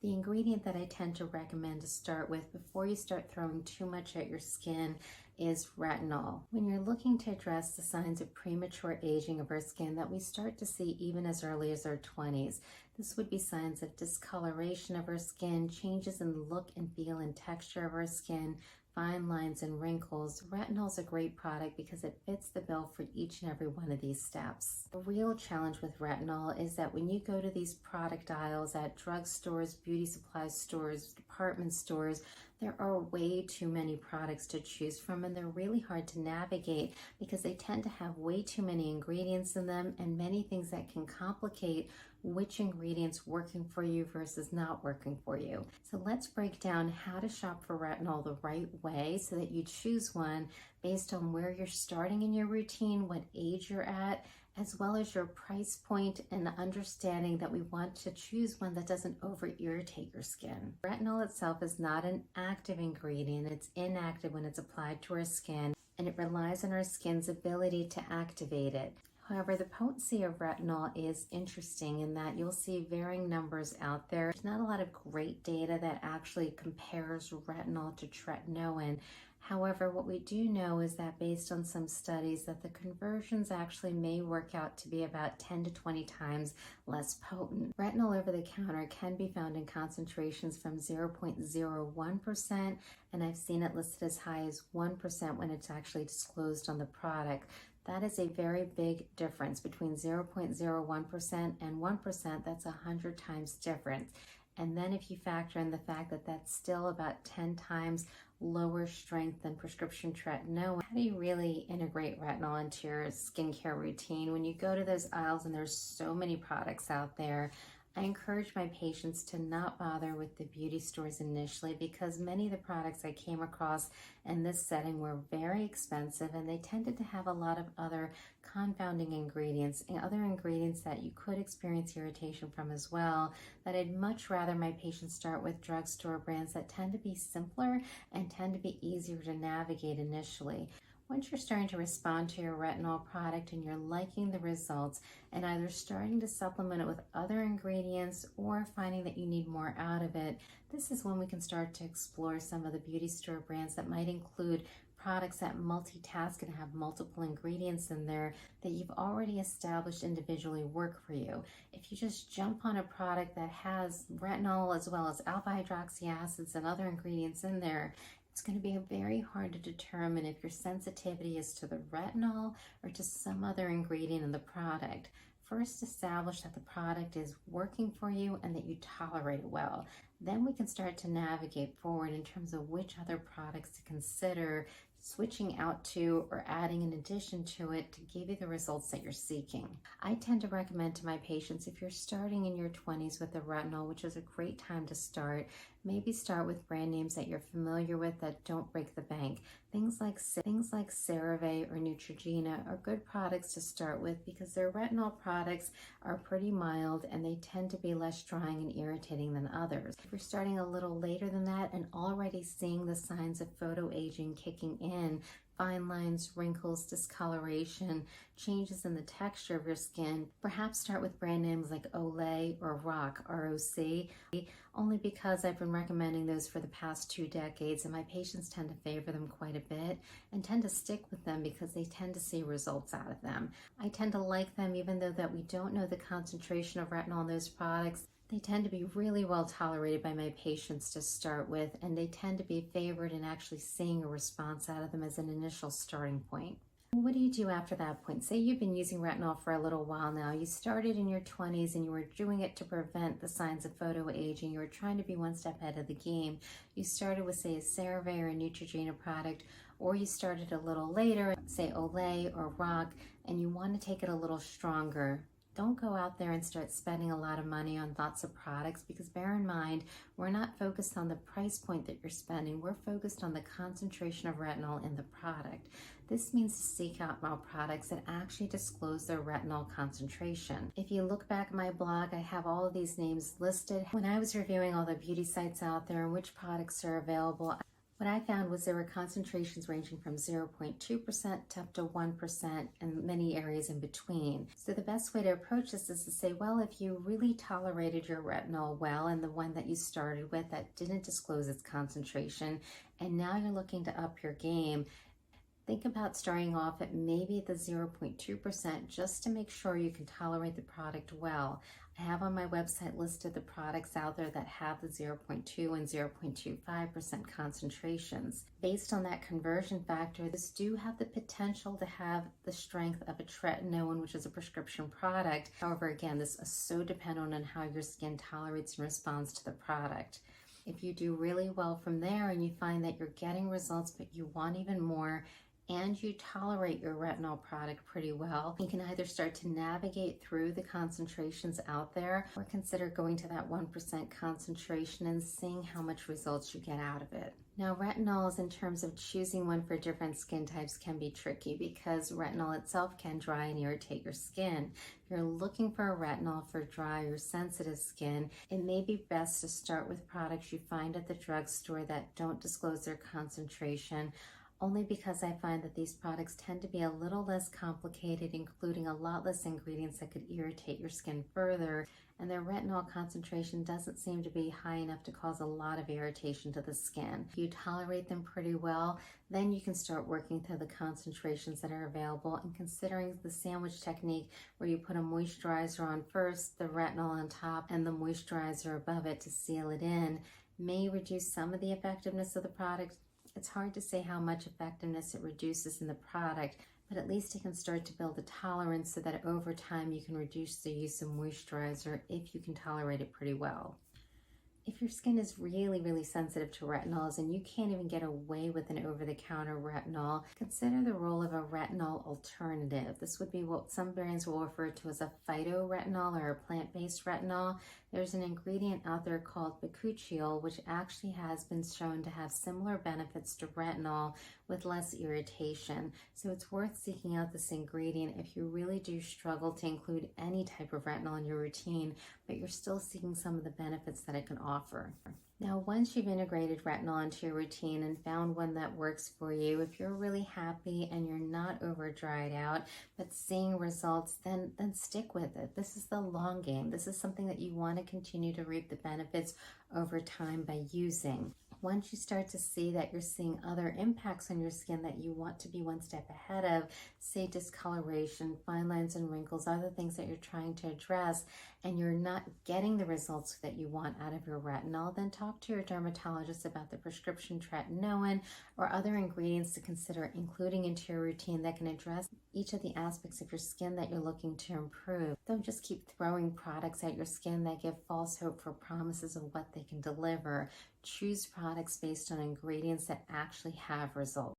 The ingredient that I tend to recommend to start with before you start throwing too much at your skin is retinol. When you're looking to address the signs of premature aging of our skin that we start to see even as early as our 20s, this would be signs of discoloration of our skin, changes in the look and feel and texture of our skin, fine lines and wrinkles. Retinol is a great product because it fits the bill for each and every one of these steps. The real challenge with retinol is that when you go to these product aisles at drugstores, beauty supply stores, department stores, there are way too many products to choose from, and they're really hard to navigate because they tend to have way too many ingredients in them and many things that can complicate which ingredients working for you versus not working for you. So let's break down how to shop for retinol the right way so that you choose one based on where you're starting in your routine, what age you're at, as well as your price point, and understanding that we want to choose one that doesn't over irritate your skin. Retinol itself is not an active ingredient. It's inactive when it's applied to our skin, and it relies on our skin's ability to activate it. However, the potency of retinol is interesting in that you'll see varying numbers out there. There's not a lot of great data that actually compares retinol to tretinoin. However, what we do know is that based on some studies that the conversions actually may work out to be about 10 to 20 times less potent. Retinol over the counter can be found in concentrations from 0.01%, and I've seen it listed as high as 1% when it's actually disclosed on the product. That is a very big difference between 0.01% and 1%. That's 100 times difference. And then if you factor in the fact that that's still about 10 times lower strength than prescription tretinoin, how do you really integrate retinol into your skincare routine? When you go to those aisles and there's so many products out there, I encourage my patients to not bother with the beauty stores initially because many of the products I came across in this setting were very expensive, and they tended to have a lot of other confounding ingredients and other ingredients that you could experience irritation from as well, that I'd much rather my patients start with drugstore brands that tend to be simpler and tend to be easier to navigate initially. Once you're starting to respond to your retinol product and you're liking the results and either starting to supplement it with other ingredients or finding that you need more out of it, this is when we can start to explore some of the beauty store brands that might include products that multitask and have multiple ingredients in there that you've already established individually work for you. If you just jump on a product that has retinol as well as alpha hydroxy acids and other ingredients in there, it's going to be very hard to determine if your sensitivity is to the retinol or to some other ingredient in the product. First, establish that the product is working for you and that you tolerate it well. Then we can start to navigate forward in terms of which other products to consider switching out to or adding in addition to it to give you the results that you're seeking. I tend to recommend to my patients, if you're starting in your 20s with the retinol, which is a great time to start, maybe start with brand names that you're familiar with that don't break the bank. Things like CeraVe or Neutrogena are good products to start with because their retinol products are pretty mild and they tend to be less drying and irritating than others. If you're starting a little later than that and already seeing the signs of photoaging kicking in, fine lines, wrinkles, discoloration, changes in the texture of your skin, perhaps start with brand names like Olay or ROC, R-O-C, only because I've been recommending those for the past 2 decades and my patients tend to favor them quite a bit and tend to stick with them because they tend to see results out of them. I tend to like them even though that we don't know the concentration of retinol in those products. They tend to be really well tolerated by my patients to start with, and they tend to be favored in actually seeing a response out of them as an initial starting point. What do you do after that point? Say you've been using retinol for a little while now. You started in your 20s and you were doing it to prevent the signs of photoaging. You were trying to be one step ahead of the game. You started with, say, a CeraVe or a Neutrogena product, or you started a little later, say Olay or ROC, and you want to take it a little stronger. Don't go out there and start spending a lot of money on lots of products because bear in mind, we're not focused on the price point that you're spending. We're focused on the concentration of retinol in the product. This means to seek out more products that actually disclose their retinol concentration. If you look back at my blog, I have all of these names listed. When I was reviewing all the beauty sites out there and which products are available, What I found was there were concentrations ranging from 0.2% to up to 1% and many areas in between. So the best way to approach this is to say, well, if you really tolerated your retinol well and the one that you started with that didn't disclose its concentration, and now you're looking to up your game, think about starting off at maybe the 0.2% just to make sure you can tolerate the product well. I have on my website listed the products out there that have the 0.2 and 0.25% concentrations. Based on that conversion factor, this do have the potential to have the strength of a tretinoin, which is a prescription product. However, again, this is so dependent on how your skin tolerates and responds to the product. If you do really well from there and you find that you're getting results but you want even more, and you tolerate your retinol product pretty well, you can either start to navigate through the concentrations out there or consider going to that 1% concentration and seeing how much results you get out of it. Now, retinols, in terms of choosing one for different skin types, can be tricky because retinol itself can dry and irritate your skin. If you're looking for a retinol for dry or sensitive skin, it may be best to start with products you find at the drugstore that don't disclose their concentration, only because I find that these products tend to be a little less complicated, including a lot less ingredients that could irritate your skin further, and their retinol concentration doesn't seem to be high enough to cause a lot of irritation to the skin. If you tolerate them pretty well, then you can start working through the concentrations that are available and considering the sandwich technique where you put a moisturizer on first, the retinol on top, and the moisturizer above it to seal it in may reduce some of the effectiveness of the product. It's hard to say how much effectiveness it reduces in the product, but at least it can start to build a tolerance so that over time you can reduce the use of moisturizer if you can tolerate it pretty well. If your skin is really, really sensitive to retinols and you can't even get away with an over-the-counter retinol, consider the role of a retinol alternative. This would be what some brands will refer to as a phytoretinol or a plant-based retinol. There's an ingredient out there called bakuchiol, which actually has been shown to have similar benefits to retinol with less irritation. So it's worth seeking out this ingredient if you really do struggle to include any type of retinol in your routine, but you're still seeking some of the benefits that it can offer. Now, once you've integrated retinol into your routine and found one that works for you, if you're really happy and you're not over dried out, but seeing results, then stick with it. This is the long game. This is something that you want to continue to reap the benefits over time by using. Once you start to see that you're seeing other impacts on your skin that you want to be one step ahead of, say discoloration, fine lines and wrinkles, other things that you're trying to address, and you're not getting the results that you want out of your retinol, then talk to your dermatologist about the prescription tretinoin or other ingredients to consider including into your routine that can address each of the aspects of your skin that you're looking to improve. Don't just keep throwing products at your skin that give false hope for promises of what they can deliver. Choose products based on ingredients that actually have results.